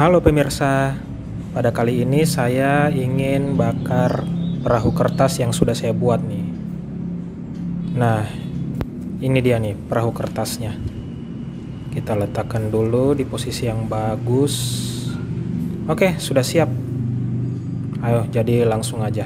Halo pemirsa, pada kali ini saya ingin bakar perahu kertas yang sudah saya buat nih. Nah, ini dia nih perahu kertasnya. Kita letakkan dulu di posisi yang bagus. Oke, sudah siap. Ayo, jadi langsung aja.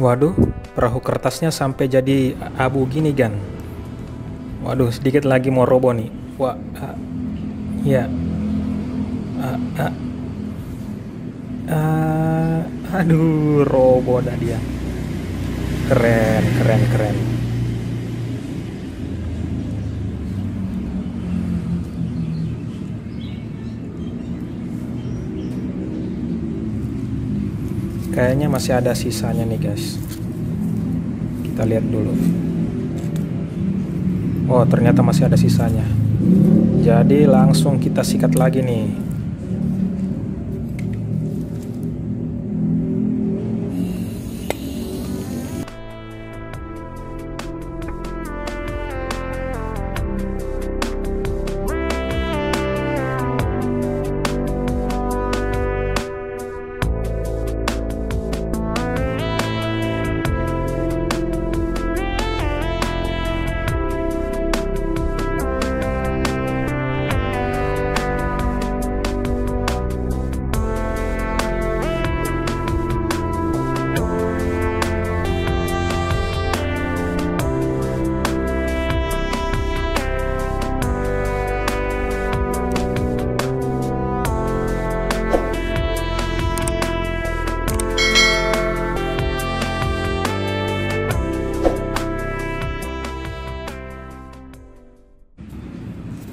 Waduh, perahu kertasnya sampai jadi abu gini kan. Waduh, sedikit lagi mau roboh nih. Wah, ya. Aduh, roboh dah dia. Keren, keren, keren. Kayaknya masih ada sisanya nih guys. Kita lihat dulu. Oh, ternyata masih ada sisanya. Jadi langsung kita sikat lagi nih.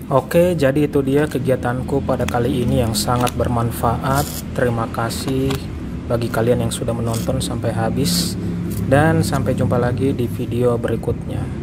Oke, jadi itu dia kegiatanku pada kali ini yang sangat bermanfaat. Terima kasih bagi kalian yang sudah menonton sampai habis, dan sampai jumpa lagi di video berikutnya.